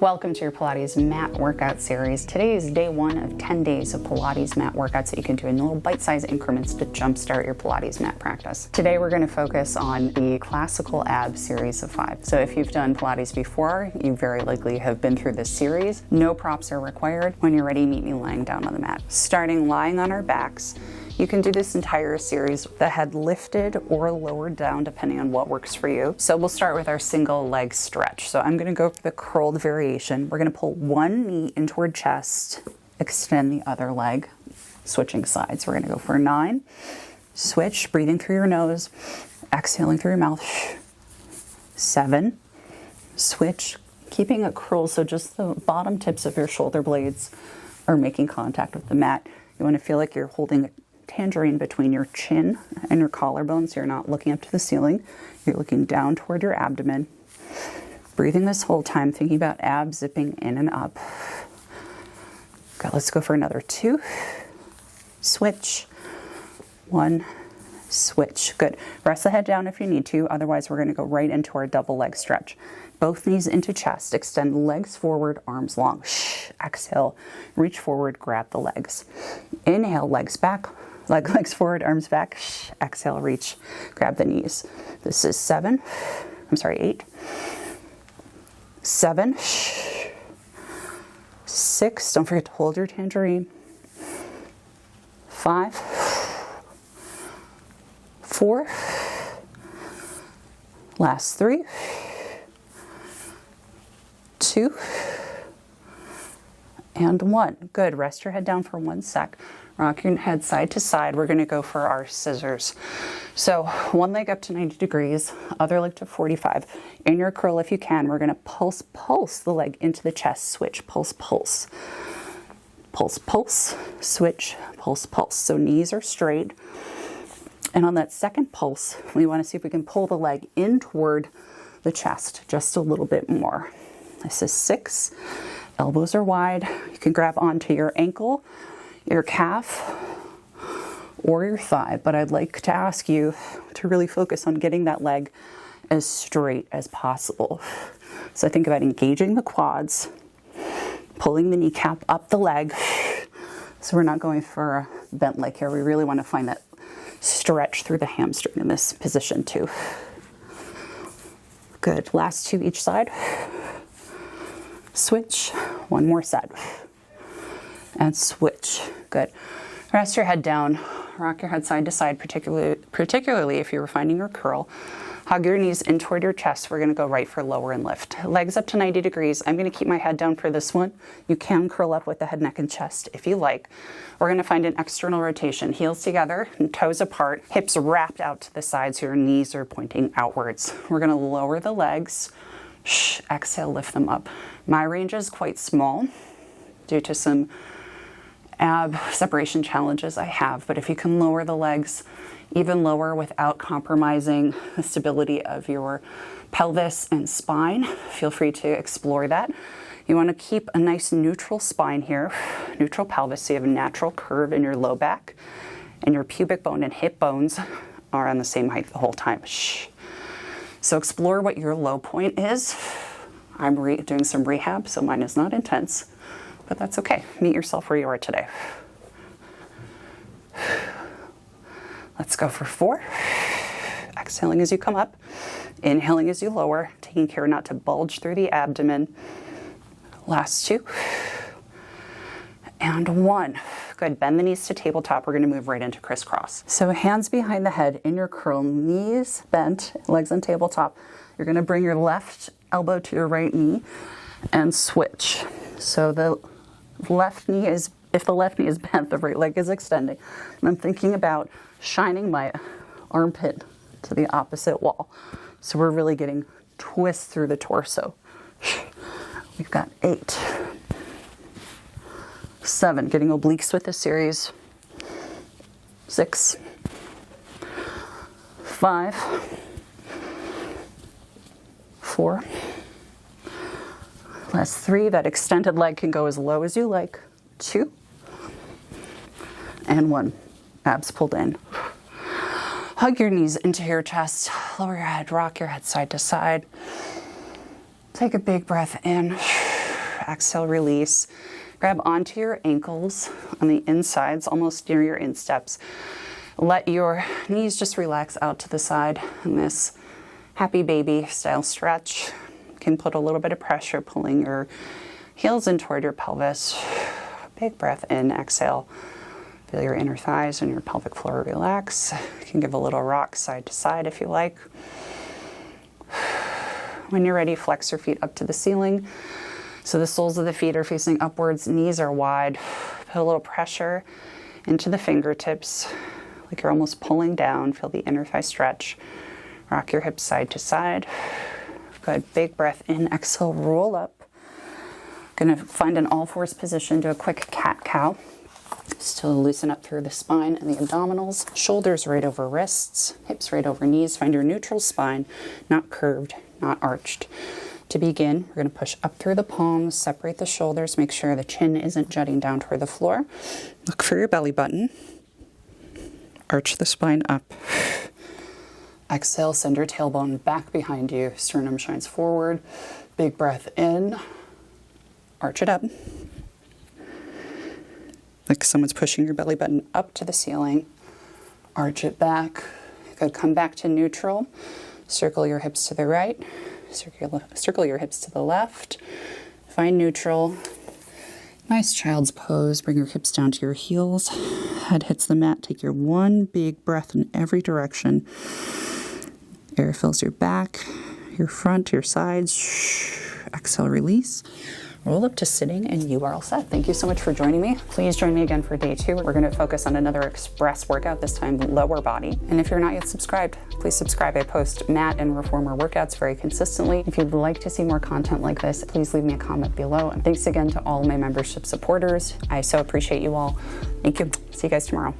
Welcome to your Pilates Mat Workout series. Today is day 1 of 10 days of Pilates Mat Workouts that you can do in little bite-sized increments to jumpstart your Pilates mat practice. Today we're going to focus on the classical abs series of 5. So if you've done Pilates before, you very likely have been through this series. No props are required. When you're ready, meet me lying down on the mat. Starting lying on our backs. You can do this entire series with the head lifted or lowered down depending on what works for you. So we'll start with our single leg stretch. So I'm going to go for the curled variation. We're going to pull one knee in toward chest, extend the other leg, switching sides. We're going to go for 9, switch, breathing through your nose, exhaling through your mouth, 7, switch, keeping it curled so just the bottom tips of your shoulder blades are making contact with the mat. You want to feel like you're holding a tangerine between your chin and your collarbone, so you're not looking up to the ceiling. You're looking down toward your abdomen. Breathing this whole time, thinking about abs zipping in and up. Okay, let's go for another 2. Switch. 1. Switch. Good. Rest the head down if you need to. Otherwise, we're going to go right into our double leg stretch. Both knees into chest. Extend legs forward, arms long. Exhale. Reach forward, grab the legs. Inhale, legs back. Legs forward, arms back. Exhale, reach, grab the knees. This is 8, 7, 6, don't forget to hold your tangerine. 5, 4, last 3, 2, and 1. Good, rest your head down for 1 sec. Rock your head side to side. We're going to go for our scissors. So one leg up to 90 degrees, other leg to 45. In your curl, if you can, we're going to pulse the leg into the chest. Switch, pulse, pulse. Pulse, pulse, switch, pulse, pulse. So knees are straight. And on that second pulse, we want to see if we can pull the leg in toward the chest just a little bit more. This is 6. Elbows are wide. You can grab onto your ankle, your calf, or your thigh, but I'd like to ask you to really focus on getting that leg as straight as possible. So think about engaging the quads, pulling the kneecap up the leg. So we're not going for a bent leg here. We really want to find that stretch through the hamstring in this position too. Good. Last 2 each side. Switch. 1 more set. And switch. Good. Rest your head down. Rock your head side to side, particularly if you're finding your curl. Hug your knees in toward your chest. We're going to go right for lower and lift. Legs up to 90 degrees. I'm going to keep my head down for this one. You can curl up with the head, neck, and chest if you like. We're going to find an external rotation. Heels together and toes apart. Hips wrapped out to the sides so your knees are pointing outwards. We're going to lower the legs. Exhale, lift them up. My range is quite small due to some ab separation challenges I have, but if you can lower the legs even lower without compromising the stability of your pelvis and spine, feel free to explore that. You want to keep a nice neutral spine here, neutral pelvis, so you have a natural curve in your low back, and your pubic bone and hip bones are on the same height the whole time. So explore what your low point is. I'm doing some rehab, so mine is not intense, but that's okay. Meet yourself where you are today. Let's go for 4. Exhaling as you come up, inhaling as you lower, taking care not to bulge through the abdomen. Last 2. And 1. Good. Bend the knees to tabletop. We're going to move right into crisscross. So hands behind the head in your curl, knees bent, legs on tabletop. You're going to bring your left elbow to your right knee and switch. So the left knee is, if the left knee is bent, the right leg is extending. And I'm thinking about shining my armpit to the opposite wall. So we're really getting twist through the torso. We've got 8. 7, getting obliques with this series. 6, 5, 4, last 3. That extended leg can go as low as you like. 2, and 1. Abs pulled in. Hug your knees into your chest, lower your head, rock your head side to side. Take a big breath in. exhale, release. Grab onto your ankles on the insides, almost near your insteps. Let your knees just relax out to the side in this happy baby style stretch. You can put a little bit of pressure, pulling your heels in toward your pelvis. Big breath in, exhale. Feel your inner thighs and your pelvic floor relax. You can give a little rock side to side if you like. When you're ready, flex your feet up to the ceiling. So the soles of the feet are facing upwards, knees are wide. Put a little pressure into the fingertips, like you're almost pulling down. Feel the inner thigh stretch. Rock your hips side to side. Good, big breath in, exhale, roll up. Gonna find an all fours position, do a quick cat-cow. Still loosen up through the spine and the abdominals. Shoulders right over wrists, hips right over knees. Find your neutral spine, not curved, not arched. To begin, we're going to push up through the palms, separate the shoulders, make sure the chin isn't jutting down toward the floor. Look for your belly button. Arch the spine up. Exhale, send your tailbone back behind you. Sternum shines forward. Big breath in. Arch it up. Like someone's pushing your belly button up to the ceiling. Arch it back. Good. Come back to neutral. Circle your hips to the right. Circle your hips to the left. Find neutral. Nice child's pose. Bring your hips down to your heels. Head hits the mat. Take your one big breath in every direction. Air fills your back, your front, your sides. Exhale, release. Roll up to sitting and you are all set. Thank you so much for joining me. Please join me again for day 2. We're going to focus on another express workout, this time lower body. And if you're not yet subscribed, please subscribe. I post mat and reformer workouts very consistently. If you'd like to see more content like this, please leave me a comment below. And thanks again to all my membership supporters. I so appreciate you all. Thank you. See you guys tomorrow.